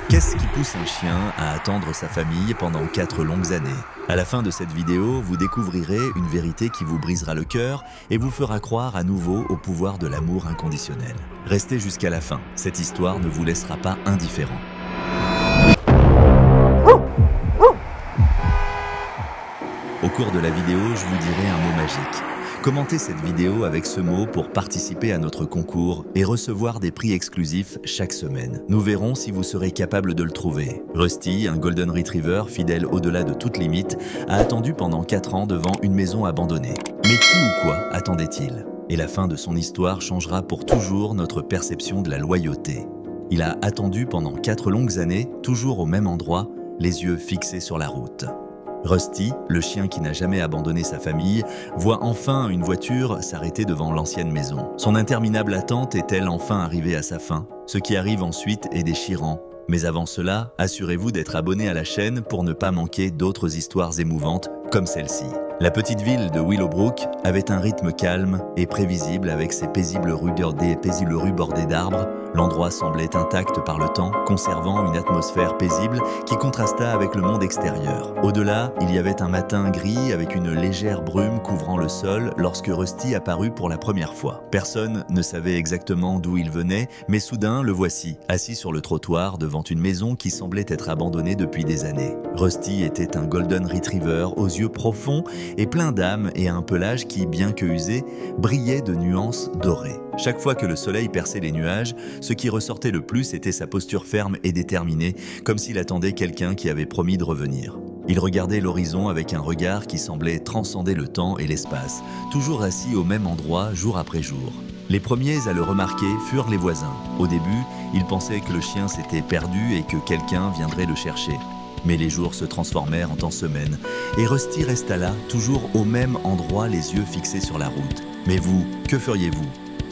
Qu'est-ce qui pousse un chien à attendre sa famille pendant 4 longues années? À la fin de cette vidéo, vous découvrirez une vérité qui vous brisera le cœur et vous fera croire à nouveau au pouvoir de l'amour inconditionnel. Restez jusqu'à la fin, cette histoire ne vous laissera pas indifférent. Au cours de la vidéo, je vous dirai un mot magique. Commentez cette vidéo avec ce mot pour participer à notre concours et recevoir des prix exclusifs chaque semaine. Nous verrons si vous serez capable de le trouver. Rusty, un Golden Retriever fidèle au-delà de toute limite, a attendu pendant 4 ans devant une maison abandonnée. Mais qui ou quoi attendait-il? Et la fin de son histoire changera pour toujours notre perception de la loyauté. Il a attendu pendant 4 longues années, toujours au même endroit, les yeux fixés sur la route. Rusty, le chien qui n'a jamais abandonné sa famille, voit enfin une voiture s'arrêter devant l'ancienne maison. Son interminable attente est-elle enfin arrivée à sa fin? Ce qui arrive ensuite est déchirant. Mais avant cela, assurez-vous d'être abonné à la chaîne pour ne pas manquer d'autres histoires émouvantes comme celle-ci. La petite ville de Willowbrook avait un rythme calme et prévisible avec ses paisibles rues bordées d'arbres. L'endroit semblait intact par le temps, conservant une atmosphère paisible qui contrasta avec le monde extérieur. Au-delà, il y avait un matin gris avec une légère brume couvrant le sol lorsque Rusty apparut pour la première fois. Personne ne savait exactement d'où il venait, mais soudain le voici, assis sur le trottoir devant une maison qui semblait être abandonnée depuis des années. Rusty était un Golden Retriever aux yeux profonds et plein d'âme et à un pelage qui, bien que usé, brillait de nuances dorées. Chaque fois que le soleil perçait les nuages, ce qui ressortait le plus était sa posture ferme et déterminée, comme s'il attendait quelqu'un qui avait promis de revenir. Il regardait l'horizon avec un regard qui semblait transcender le temps et l'espace, toujours assis au même endroit jour après jour. Les premiers à le remarquer furent les voisins. Au début, ils pensaient que le chien s'était perdu et que quelqu'un viendrait le chercher. Mais les jours se transformèrent en semaines, et Rusty resta là, toujours au même endroit, les yeux fixés sur la route. Mais vous, que feriez-vous?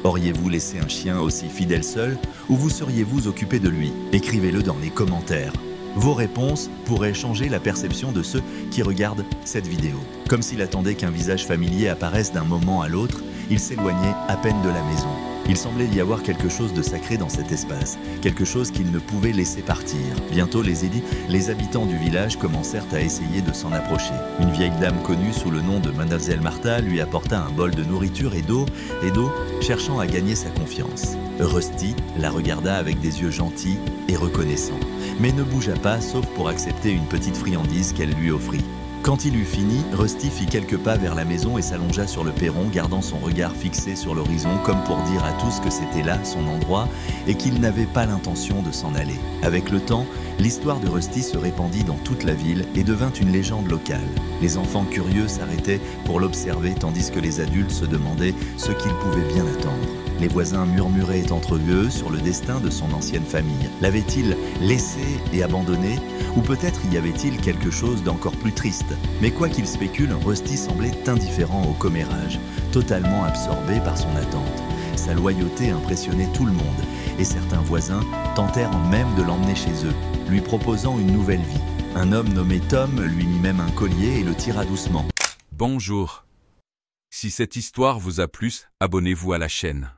Auriez-vous laissé un chien aussi fidèle seul, ou vous seriez-vous occupé de lui? Écrivez-le dans les commentaires. Vos réponses pourraient changer la perception de ceux qui regardent cette vidéo. Comme s'il attendait qu'un visage familier apparaisse d'un moment à l'autre, il s'éloignait à peine de la maison. Il semblait y avoir quelque chose de sacré dans cet espace, quelque chose qu'il ne pouvait laisser partir. Bientôt, les habitants du village commencèrent à essayer de s'en approcher. Une vieille dame connue sous le nom de Mademoiselle Martha lui apporta un bol de nourriture et d'eau, cherchant à gagner sa confiance. Rusty la regarda avec des yeux gentils et reconnaissants, mais ne bougea pas sauf pour accepter une petite friandise qu'elle lui offrit. Quand il eut fini, Rusty fit quelques pas vers la maison et s'allongea sur le perron, gardant son regard fixé sur l'horizon comme pour dire à tous que c'était là son endroit et qu'il n'avait pas l'intention de s'en aller. Avec le temps, l'histoire de Rusty se répandit dans toute la ville et devint une légende locale. Les enfants curieux s'arrêtaient pour l'observer tandis que les adultes se demandaient ce qu'ils pouvaient bien attendre. Les voisins murmuraient entre eux sur le destin de son ancienne famille. L'avait-il laissé et abandonné? Ou peut-être y avait-il quelque chose d'encore plus triste? Mais quoi qu'il spécule, Rusty semblait indifférent au commérage, totalement absorbé par son attente. Sa loyauté impressionnait tout le monde, et certains voisins tentèrent même de l'emmener chez eux, lui proposant une nouvelle vie. Un homme nommé Tom lui mit même un collier et le tira doucement. Bonjour. Si cette histoire vous a plu, abonnez-vous à la chaîne.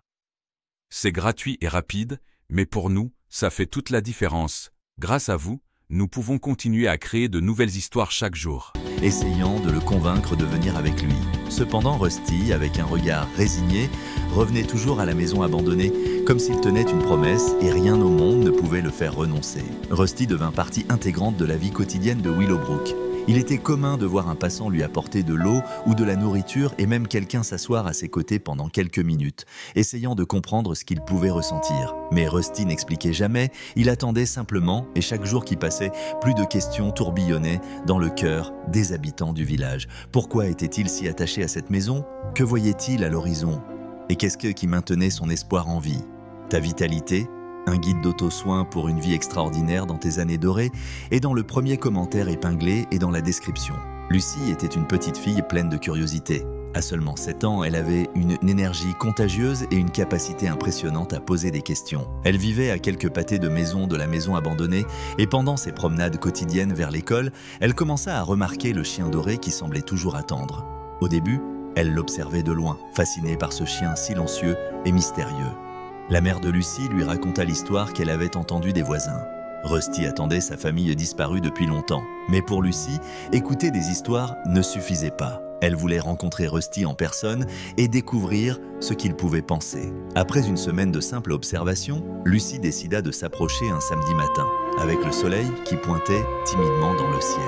C'est gratuit et rapide, mais pour nous, ça fait toute la différence. Grâce à vous, nous pouvons continuer à créer de nouvelles histoires chaque jour. Essayant de le convaincre de venir avec lui. Cependant, Rusty, avec un regard résigné, revenait toujours à la maison abandonnée, comme s'il tenait une promesse et rien au monde ne pouvait le faire renoncer. Rusty devint partie intégrante de la vie quotidienne de Willowbrook. Il était commun de voir un passant lui apporter de l'eau ou de la nourriture et même quelqu'un s'asseoir à ses côtés pendant quelques minutes, essayant de comprendre ce qu'il pouvait ressentir. Mais Rusty n'expliquait jamais, il attendait simplement et chaque jour qui passait, plus de questions tourbillonnaient dans le cœur des habitants du village. Pourquoi était-il si attaché à cette maison? Que voyait-il à l'horizon? Et qu'est-ce qui maintenait son espoir en vie? Ta vitalité? Un guide d'auto-soin pour une vie extraordinaire dans tes années dorées est dans le premier commentaire épinglé et dans la description. Lucie était une petite fille pleine de curiosité. À seulement 7 ans, elle avait une énergie contagieuse et une capacité impressionnante à poser des questions. Elle vivait à quelques pâtés de la maison abandonnée et pendant ses promenades quotidiennes vers l'école, elle commença à remarquer le chien doré qui semblait toujours attendre. Au début, elle l'observait de loin, fascinée par ce chien silencieux et mystérieux. La mère de Lucie lui raconta l'histoire qu'elle avait entendue des voisins. Rusty attendait sa famille disparue depuis longtemps. Mais pour Lucie, écouter des histoires ne suffisait pas. Elle voulait rencontrer Rusty en personne et découvrir ce qu'il pouvait penser. Après une semaine de simple observation, Lucie décida de s'approcher un samedi matin, avec le soleil qui pointait timidement dans le ciel.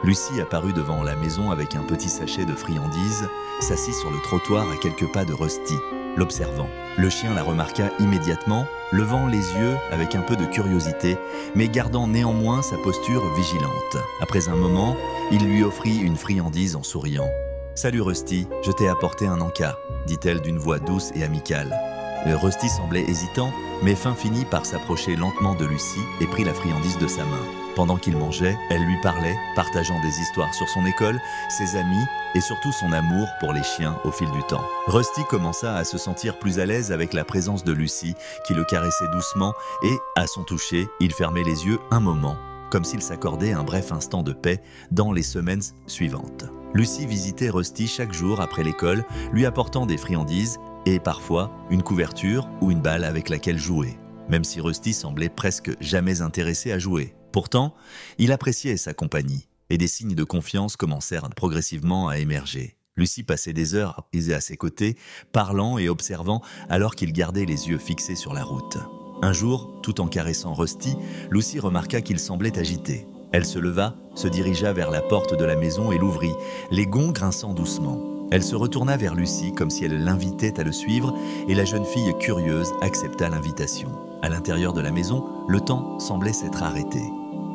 Lucie apparut devant la maison avec un petit sachet de friandises, s'assit sur le trottoir à quelques pas de Rusty, l'observant. Le chien la remarqua immédiatement, levant les yeux avec un peu de curiosité, mais gardant néanmoins sa posture vigilante. Après un moment, il lui offrit une friandise en souriant. « Salut Rusty, je t'ai apporté un encas », dit-elle d'une voix douce et amicale. Rusty semblait hésitant, mais finit par s'approcher lentement de Lucie et prit la friandise de sa main. Pendant qu'il mangeait, elle lui parlait, partageant des histoires sur son école, ses amis et surtout son amour pour les chiens au fil du temps. Rusty commença à se sentir plus à l'aise avec la présence de Lucie, qui le caressait doucement et, à son toucher, il fermait les yeux un moment, comme s'il s'accordait un bref instant de paix dans les semaines suivantes. Lucie visitait Rusty chaque jour après l'école, lui apportant des friandises et parfois une couverture ou une balle avec laquelle jouer, même si Rusty semblait presque jamais intéressé à jouer. Pourtant, il appréciait sa compagnie et des signes de confiance commencèrent progressivement à émerger. Lucie passait des heures à ses côtés, parlant et observant alors qu'il gardait les yeux fixés sur la route. Un jour, tout en caressant Rusty, Lucie remarqua qu'il semblait agité. Elle se leva, se dirigea vers la porte de la maison et l'ouvrit, les gonds grinçant doucement. Elle se retourna vers Lucie comme si elle l'invitait à le suivre et la jeune fille curieuse accepta l'invitation. À l'intérieur de la maison, le temps semblait s'être arrêté.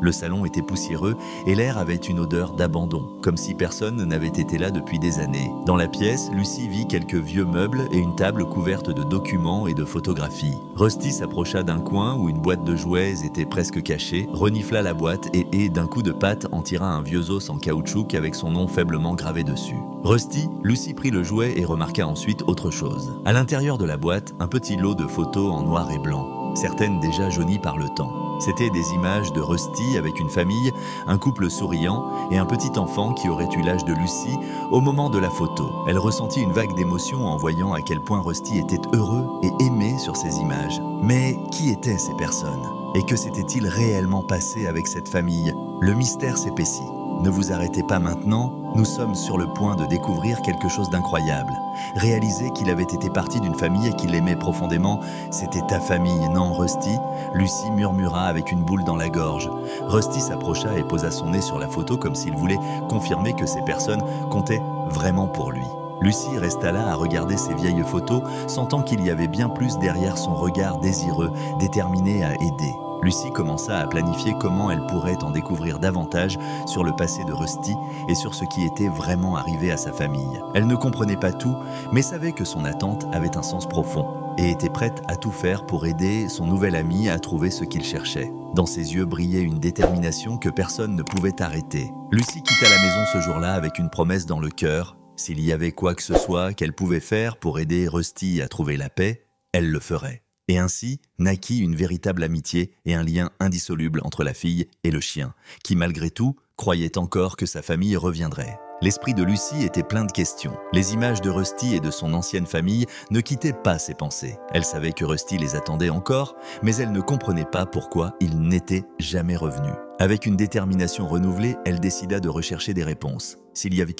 Le salon était poussiéreux et l'air avait une odeur d'abandon, comme si personne n'avait été là depuis des années. Dans la pièce, Lucie vit quelques vieux meubles et une table couverte de documents et de photographies. Rusty s'approcha d'un coin où une boîte de jouets était presque cachée, renifla la boîte et d'un coup de patte en tira un vieux os en caoutchouc avec son nom faiblement gravé dessus. Rusty, Lucie prit le jouet et remarqua ensuite autre chose. À l'intérieur de la boîte, un petit lot de photos en noir et blanc, certaines déjà jaunies par le temps. C'étaient des images de Rusty avec une famille, un couple souriant et un petit enfant qui aurait eu l'âge de Lucie au moment de la photo. Elle ressentit une vague d'émotion en voyant à quel point Rusty était heureux et aimé sur ces images. Mais qui étaient ces personnes? Et que s'était-il réellement passé avec cette famille? Le mystère s'épaissit. Ne vous arrêtez pas maintenant, nous sommes sur le point de découvrir quelque chose d'incroyable. Réaliser qu'il avait été parti d'une famille et qu'il aimait profondément, c'était ta famille, non Rusty? Lucie murmura avec une boule dans la gorge. Rusty s'approcha et posa son nez sur la photo comme s'il voulait confirmer que ces personnes comptaient vraiment pour lui. Lucie resta là à regarder ces vieilles photos, sentant qu'il y avait bien plus derrière son regard désireux, déterminé à aider. Lucie commença à planifier comment elle pourrait en découvrir davantage sur le passé de Rusty et sur ce qui était vraiment arrivé à sa famille. Elle ne comprenait pas tout, mais savait que son attente avait un sens profond et était prête à tout faire pour aider son nouvel ami à trouver ce qu'il cherchait. Dans ses yeux brillait une détermination que personne ne pouvait arrêter. Lucie quitta la maison ce jour-là avec une promesse dans le cœur. S'il y avait quoi que ce soit qu'elle pouvait faire pour aider Rusty à trouver la paix, elle le ferait. Et ainsi naquit une véritable amitié et un lien indissoluble entre la fille et le chien, qui malgré tout croyait encore que sa famille reviendrait. L'esprit de Lucie était plein de questions. Les images de Rusty et de son ancienne famille ne quittaient pas ses pensées. Elle savait que Rusty les attendait encore, mais elle ne comprenait pas pourquoi il n'était jamais revenu. Avec une détermination renouvelée, elle décida de rechercher des réponses. S'il y avait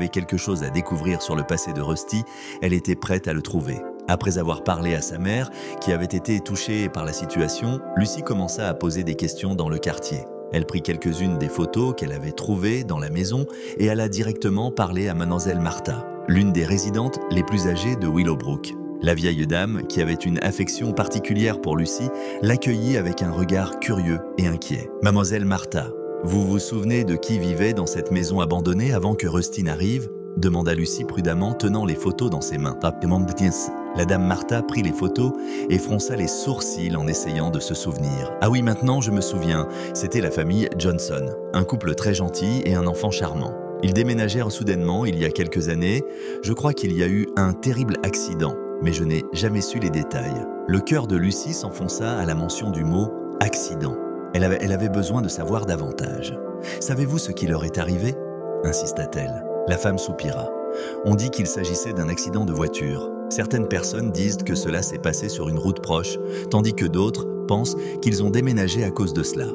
quelque chose à découvrir sur le passé de Rusty, elle était prête à le trouver. Après avoir parlé à sa mère, qui avait été touchée par la situation, Lucie commença à poser des questions dans le quartier. Elle prit quelques-unes des photos qu'elle avait trouvées dans la maison et alla directement parler à Mademoiselle Martha, l'une des résidentes les plus âgées de Willowbrook. La vieille dame, qui avait une affection particulière pour Lucie, l'accueillit avec un regard curieux et inquiet. « Mademoiselle Martha, vous vous souvenez de qui vivait dans cette maison abandonnée avant que Rusty n'arrive ?» demanda Lucie prudemment, tenant les photos dans ses mains. La dame Martha prit les photos et fronça les sourcils en essayant de se souvenir. « Ah oui, maintenant je me souviens, c'était la famille Johnson, un couple très gentil et un enfant charmant. Ils déménagèrent soudainement il y a quelques années. Je crois qu'il y a eu un terrible accident, mais je n'ai jamais su les détails. » Le cœur de Lucie s'enfonça à la mention du mot « accident ». Elle avait besoin de savoir davantage. « Savez-vous ce qui leur est arrivé ?» insista-t-elle. La femme soupira. « On dit qu'il s'agissait d'un accident de voiture. Certaines personnes disent que cela s'est passé sur une route proche, tandis que d'autres pense qu'ils ont déménagé à cause de cela.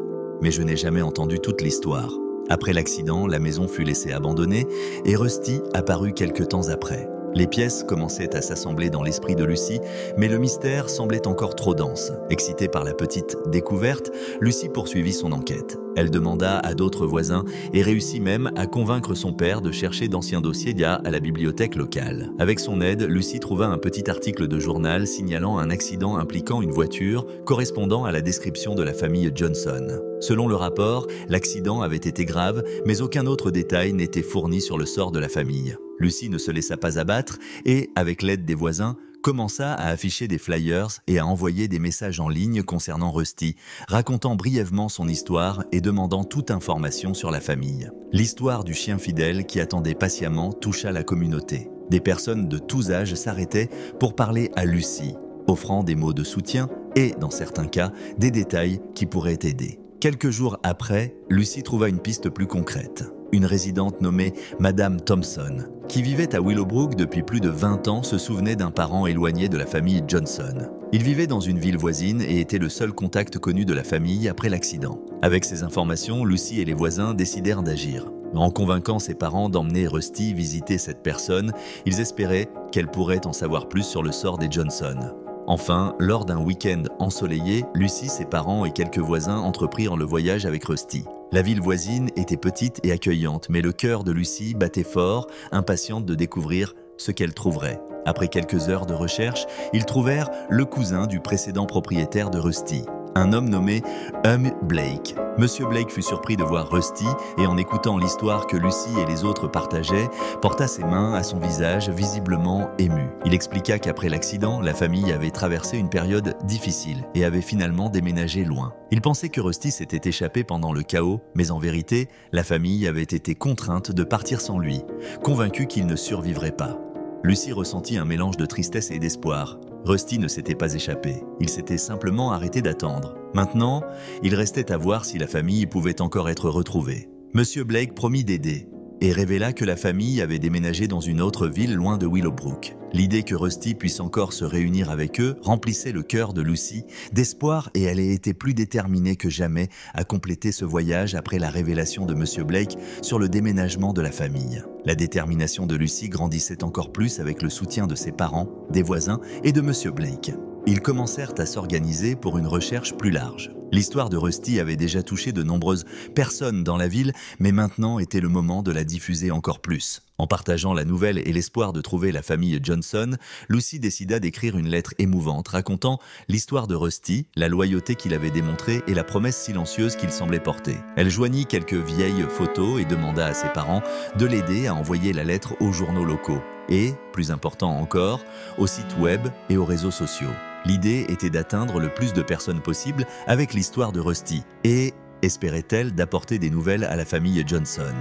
Mais je n'ai jamais entendu toute l'histoire. Après l'accident, la maison fut laissée abandonnée et Rusty apparut quelque temps après. Les pièces commençaient à s'assembler dans l'esprit de Lucy, mais le mystère semblait encore trop dense. Excitée par la petite découverte, Lucy poursuivit son enquête. Elle demanda à d'autres voisins et réussit même à convaincre son père de chercher d'anciens dossiers à la bibliothèque locale. Avec son aide, Lucy trouva un petit article de journal signalant un accident impliquant une voiture correspondant à la description de la famille Johnson. Selon le rapport, l'accident avait été grave, mais aucun autre détail n'était fourni sur le sort de la famille. Lucy ne se laissa pas abattre et, avec l'aide des voisins, commença à afficher des flyers et à envoyer des messages en ligne concernant Rusty, racontant brièvement son histoire et demandant toute information sur la famille. L'histoire du chien fidèle qui attendait patiemment toucha la communauté. Des personnes de tous âges s'arrêtaient pour parler à Lucy, offrant des mots de soutien et, dans certains cas, des détails qui pourraient aider. Quelques jours après, Lucy trouva une piste plus concrète. Une résidente nommée Madame Thompson, qui vivait à Willowbrook depuis plus de 20 ans, se souvenait d'un parent éloigné de la famille Johnson. Il vivait dans une ville voisine et était le seul contact connu de la famille après l'accident. Avec ces informations, Lucy et les voisins décidèrent d'agir. En convainquant ses parents d'emmener Rusty visiter cette personne, ils espéraient qu'elle pourrait en savoir plus sur le sort des Johnson. Enfin, lors d'un week-end ensoleillé, Lucy, ses parents et quelques voisins entreprirent le voyage avec Rusty. La ville voisine était petite et accueillante, mais le cœur de Lucy battait fort, impatiente de découvrir ce qu'elle trouverait. Après quelques heures de recherche, ils trouvèrent le cousin du précédent propriétaire de Rusty, un homme nommé Blake. Monsieur Blake fut surpris de voir Rusty et en écoutant l'histoire que Lucy et les autres partageaient, porta ses mains à son visage visiblement ému. Il expliqua qu'après l'accident, la famille avait traversé une période difficile et avait finalement déménagé loin. Il pensait que Rusty s'était échappé pendant le chaos, mais en vérité, la famille avait été contrainte de partir sans lui, convaincue qu'il ne survivrait pas. Lucy ressentit un mélange de tristesse et d'espoir. Rusty ne s'était pas échappé, il s'était simplement arrêté d'attendre. Maintenant, il restait à voir si la famille pouvait encore être retrouvée. Monsieur Blake promit d'aider et révéla que la famille avait déménagé dans une autre ville loin de Willowbrook. L'idée que Rusty puisse encore se réunir avec eux remplissait le cœur de Lucy d'espoir et elle était plus déterminée que jamais à compléter ce voyage après la révélation de Monsieur Blake sur le déménagement de la famille. La détermination de Lucy grandissait encore plus avec le soutien de ses parents, des voisins et de Monsieur Blake. Ils commencèrent à s'organiser pour une recherche plus large. L'histoire de Rusty avait déjà touché de nombreuses personnes dans la ville, mais maintenant était le moment de la diffuser encore plus. En partageant la nouvelle et l'espoir de trouver la famille Johnson, Lucy décida d'écrire une lettre émouvante racontant l'histoire de Rusty, la loyauté qu'il avait démontrée et la promesse silencieuse qu'il semblait porter. Elle joignit quelques vieilles photos et demanda à ses parents de l'aider à envoyer la lettre aux journaux locaux et, plus important encore, aux sites web et aux réseaux sociaux. L'idée était d'atteindre le plus de personnes possible avec l'histoire de Rusty et, espérait-elle, d'apporter des nouvelles à la famille Johnson.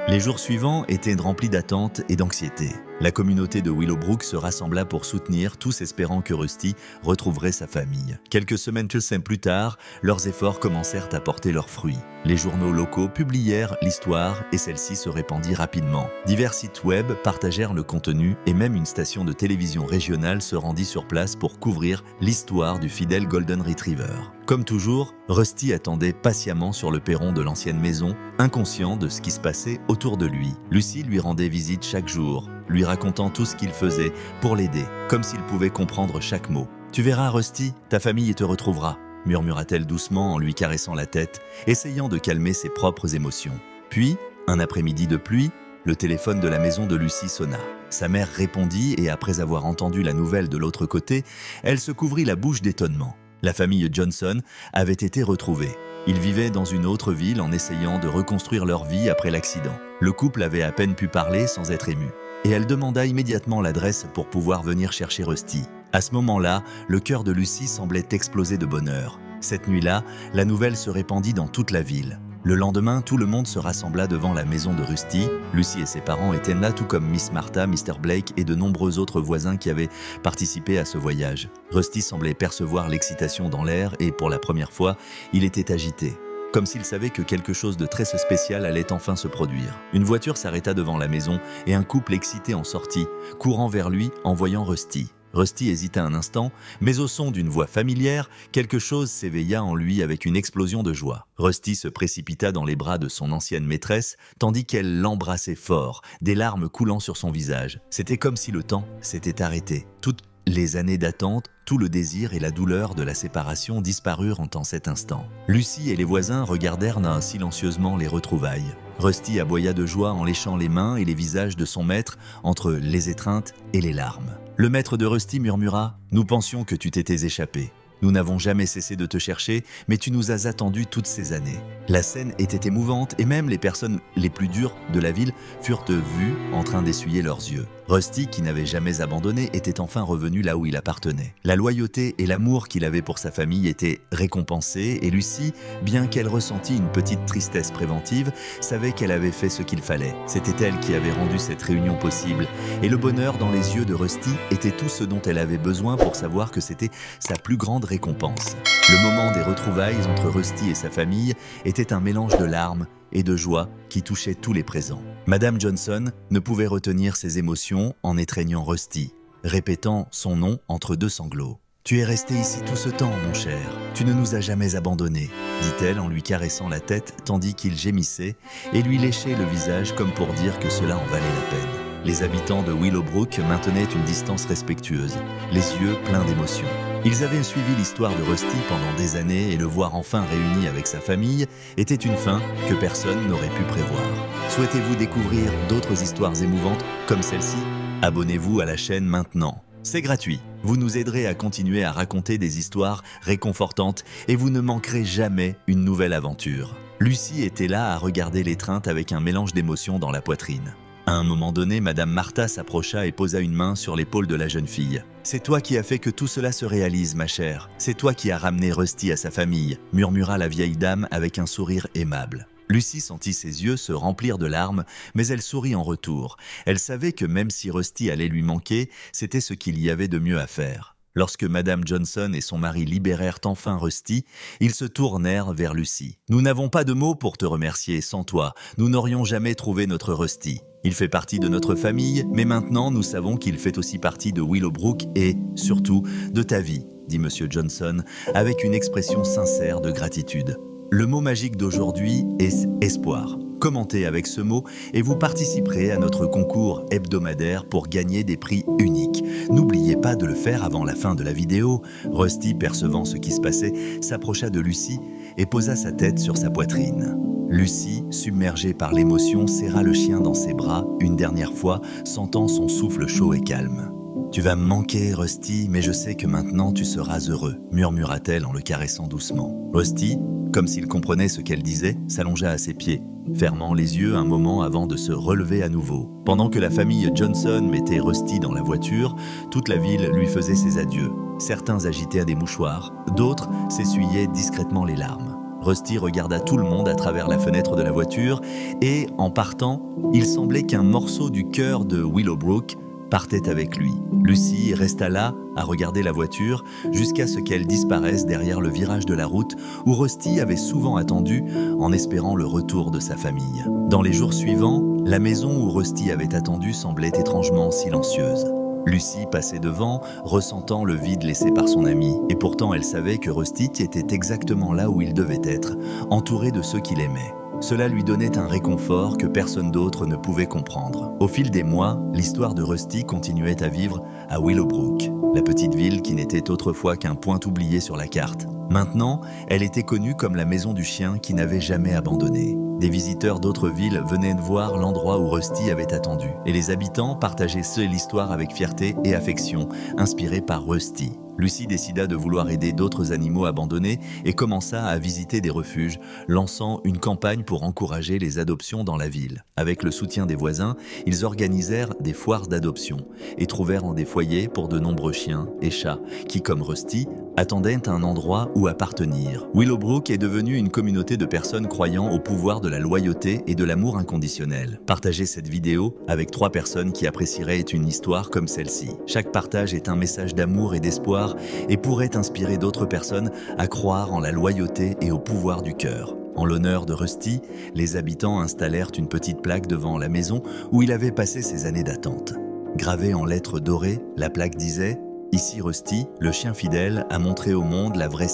Les jours suivants étaient remplis d'attentes et d'anxiété. La communauté de Willowbrook se rassembla pour soutenir, tous espérant que Rusty retrouverait sa famille. Quelques semaines plus tard, leurs efforts commencèrent à porter leurs fruits. Les journaux locaux publièrent l'histoire et celle-ci se répandit rapidement. Divers sites web partagèrent le contenu et même une station de télévision régionale se rendit sur place pour couvrir l'histoire du fidèle Golden Retriever. Comme toujours, Rusty attendait patiemment sur le perron de l'ancienne maison, inconscient de ce qui se passait autour de lui. Lucy lui rendait visite chaque jour, lui racontant tout ce qu'il faisait pour l'aider, comme s'il pouvait comprendre chaque mot. « Tu verras, Rusty, ta famille te retrouvera », murmura-t-elle doucement en lui caressant la tête, essayant de calmer ses propres émotions. Puis, un après-midi de pluie, le téléphone de la maison de Lucy sonna. Sa mère répondit et après avoir entendu la nouvelle de l'autre côté, elle se couvrit la bouche d'étonnement. La famille Johnson avait été retrouvée. Ils vivaient dans une autre ville en essayant de reconstruire leur vie après l'accident. Le couple avait à peine pu parler sans être ému. Et elle demanda immédiatement l'adresse pour pouvoir venir chercher Rusty. À ce moment-là, le cœur de Lucy semblait exploser de bonheur. Cette nuit-là, la nouvelle se répandit dans toute la ville. Le lendemain, tout le monde se rassembla devant la maison de Rusty. Lucy et ses parents étaient là, tout comme Miss Martha, Mr. Blake et de nombreux autres voisins qui avaient participé à ce voyage. Rusty semblait percevoir l'excitation dans l'air et, pour la première fois, il était agité, comme s'il savait que quelque chose de très spécial allait enfin se produire. Une voiture s'arrêta devant la maison et un couple excité en sortit, courant vers lui en voyant Rusty. Rusty hésita un instant, mais au son d'une voix familière, quelque chose s'éveilla en lui avec une explosion de joie. Rusty se précipita dans les bras de son ancienne maîtresse, tandis qu'elle l'embrassait fort, des larmes coulant sur son visage. C'était comme si le temps s'était arrêté. Toutes les années d'attente, tout le désir et la douleur de la séparation disparurent en cet instant. Lucie et les voisins regardèrent silencieusement les retrouvailles. Rusty aboya de joie en léchant les mains et les visages de son maître entre les étreintes et les larmes. Le maître de Rusty murmura « Nous pensions que tu t'étais échappé. Nous n'avons jamais cessé de te chercher, mais tu nous as attendus toutes ces années. » La scène était émouvante et même les personnes les plus dures de la ville furent vues en train d'essuyer leurs yeux. Rusty, qui n'avait jamais abandonné, était enfin revenu là où il appartenait. La loyauté et l'amour qu'il avait pour sa famille étaient récompensés et Lucie, bien qu'elle ressentît une petite tristesse préventive, savait qu'elle avait fait ce qu'il fallait. C'était elle qui avait rendu cette réunion possible et le bonheur dans les yeux de Rusty était tout ce dont elle avait besoin pour savoir que c'était sa plus grande récompense. Le moment des retrouvailles entre Rusty et sa famille était un mélange de larmes et de joie qui touchait tous les présents. Madame Johnson ne pouvait retenir ses émotions en étreignant Rusty, répétant son nom entre deux sanglots. « Tu es resté ici tout ce temps, mon cher. Tu ne nous as jamais abandonnés, » dit-elle en lui caressant la tête tandis qu'il gémissait et lui léchait le visage comme pour dire que cela en valait la peine. Les habitants de Willowbrook maintenaient une distance respectueuse, les yeux pleins d'émotion. Ils avaient suivi l'histoire de Rusty pendant des années et le voir enfin réuni avec sa famille était une fin que personne n'aurait pu prévoir. Souhaitez-vous découvrir d'autres histoires émouvantes comme celle-ci? Abonnez-vous à la chaîne maintenant. C'est gratuit. Vous nous aiderez à continuer à raconter des histoires réconfortantes et vous ne manquerez jamais une nouvelle aventure. Lucie était là à regarder l'étreinte avec un mélange d'émotions dans la poitrine. À un moment donné, Madame Martha s'approcha et posa une main sur l'épaule de la jeune fille. « C'est toi qui as fait que tout cela se réalise, ma chère. C'est toi qui as ramené Rusty à sa famille », murmura la vieille dame avec un sourire aimable. Lucie sentit ses yeux se remplir de larmes, mais elle sourit en retour. Elle savait que même si Rusty allait lui manquer, c'était ce qu'il y avait de mieux à faire. Lorsque Madame Johnson et son mari libérèrent enfin Rusty, ils se tournèrent vers Lucie. « Nous n'avons pas de mots pour te remercier. Sans toi, nous n'aurions jamais trouvé notre Rusty. Il fait partie de notre famille, mais maintenant nous savons qu'il fait aussi partie de Willowbrook et, surtout, de ta vie, » dit M. Johnson avec une expression sincère de gratitude. Le mot magique d'aujourd'hui est « espoir ». Commentez avec ce mot et vous participerez à notre concours hebdomadaire pour gagner des prix uniques. N'oubliez pas de le faire avant la fin de la vidéo. Rusty, percevant ce qui se passait, s'approcha de Lucie et posa sa tête sur sa poitrine. Lucie, submergée par l'émotion, serra le chien dans ses bras une dernière fois, sentant son souffle chaud et calme. « Tu vas me manquer, Rusty, mais je sais que maintenant tu seras heureux », murmura-t-elle en le caressant doucement. Rusty, comme s'il comprenait ce qu'elle disait, s'allongea à ses pieds, fermant les yeux un moment avant de se relever à nouveau. Pendant que la famille Johnson mettait Rusty dans la voiture, toute la ville lui faisait ses adieux. Certains agitaient des mouchoirs, d'autres s'essuyaient discrètement les larmes. Rusty regarda tout le monde à travers la fenêtre de la voiture et, en partant, il semblait qu'un morceau du cœur de Willowbrook partait avec lui. Lucie resta là, à regarder la voiture, jusqu'à ce qu'elle disparaisse derrière le virage de la route où Rusty avait souvent attendu en espérant le retour de sa famille. Dans les jours suivants, la maison où Rusty avait attendu semblait étrangement silencieuse. Lucie passait devant, ressentant le vide laissé par son ami, et pourtant elle savait que Rusty était exactement là où il devait être, entouré de ceux qu'il aimait. Cela lui donnait un réconfort que personne d'autre ne pouvait comprendre. Au fil des mois, l'histoire de Rusty continuait à vivre à Willowbrook, la petite ville qui n'était autrefois qu'un point oublié sur la carte. Maintenant, elle était connue comme la maison du chien qui n'avait jamais abandonné. Des visiteurs d'autres villes venaient de voir l'endroit où Rusty avait attendu, et les habitants partageaient l'histoire avec fierté et affection, inspirés par Rusty. Lucie décida de vouloir aider d'autres animaux abandonnés et commença à visiter des refuges, lançant une campagne pour encourager les adoptions dans la ville. Avec le soutien des voisins, ils organisèrent des foires d'adoption et trouvèrent des foyers pour de nombreux chiens et chats qui, comme Rusty, attendaient un endroit où appartenir. Willowbrook est devenue une communauté de personnes croyant au pouvoir de la loyauté et de l'amour inconditionnel. Partagez cette vidéo avec 3 personnes qui apprécieraient une histoire comme celle-ci. Chaque partage est un message d'amour et d'espoir et pourrait inspirer d'autres personnes à croire en la loyauté et au pouvoir du cœur. En l'honneur de Rusty, les habitants installèrent une petite plaque devant la maison où il avait passé ses années d'attente. Gravée en lettres dorées, la plaque disait « Ici, Rusty, le chien fidèle, a montré au monde la vraie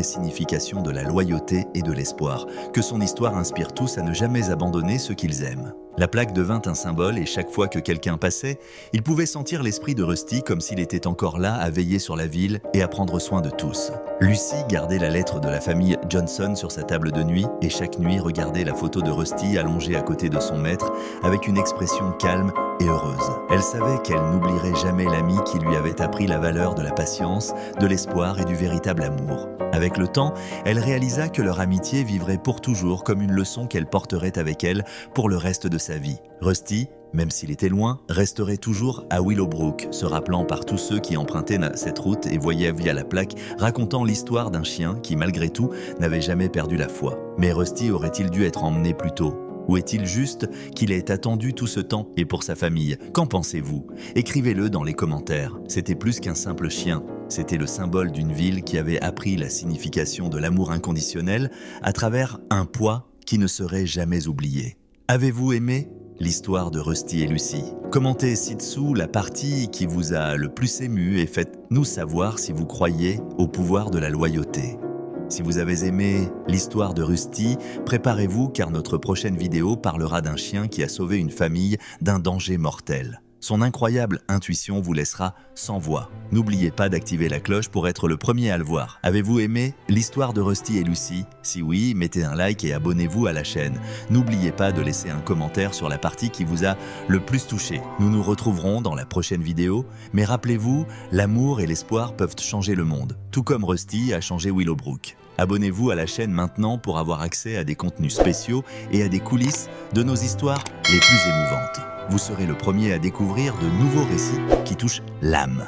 signification de la loyauté et de l'espoir, que son histoire inspire tous à ne jamais abandonner ceux qu'ils aiment. La plaque devint un symbole et chaque fois que quelqu'un passait, il pouvait sentir l'esprit de Rusty comme s'il était encore là à veiller sur la ville et à prendre soin de tous. Lucy gardait la lettre de la famille Johnson sur sa table de nuit et chaque nuit regardait la photo de Rusty allongée à côté de son maître avec une expression calme et heureuse. Elle savait qu'elle n'oublierait jamais l'ami qui lui avait appris la valeur de la patience, de l'espoir et du véritable amour. Avec le temps, elle réalisa que leur amitié vivrait pour toujours comme une leçon qu'elle porterait avec elle pour le reste de sa vie. Rusty, même s'il était loin, resterait toujours à Willowbrook, se rappelant par tous ceux qui empruntaient cette route et voyaient via la plaque racontant l'histoire d'un chien qui, malgré tout, n'avait jamais perdu la foi. Mais Rusty aurait-il dû être emmené plus tôt ? Ou est-il juste qu'il ait attendu tout ce temps et pour sa famille? Qu'en pensez-vous? Écrivez-le dans les commentaires. C'était plus qu'un simple chien. C'était le symbole d'une ville qui avait appris la signification de l'amour inconditionnel à travers un poids qui ne serait jamais oublié. Avez-vous aimé l'histoire de Rusty et Lucy? Commentez ci-dessous la partie qui vous a le plus ému et faites-nous savoir si vous croyez au pouvoir de la loyauté. Si vous avez aimé l'histoire de Rusty, préparez-vous car notre prochaine vidéo parlera d'un chien qui a sauvé une famille d'un danger mortel. Son incroyable intuition vous laissera sans voix. N'oubliez pas d'activer la cloche pour être le premier à le voir. Avez-vous aimé l'histoire de Rusty et Lucy? Si oui, mettez un like et abonnez-vous à la chaîne. N'oubliez pas de laisser un commentaire sur la partie qui vous a le plus touché. Nous nous retrouverons dans la prochaine vidéo, mais rappelez-vous, l'amour et l'espoir peuvent changer le monde, tout comme Rusty a changé Willowbrook. Abonnez-vous à la chaîne maintenant pour avoir accès à des contenus spéciaux et à des coulisses de nos histoires les plus émouvantes. Vous serez le premier à découvrir de nouveaux récits qui touchent l'âme.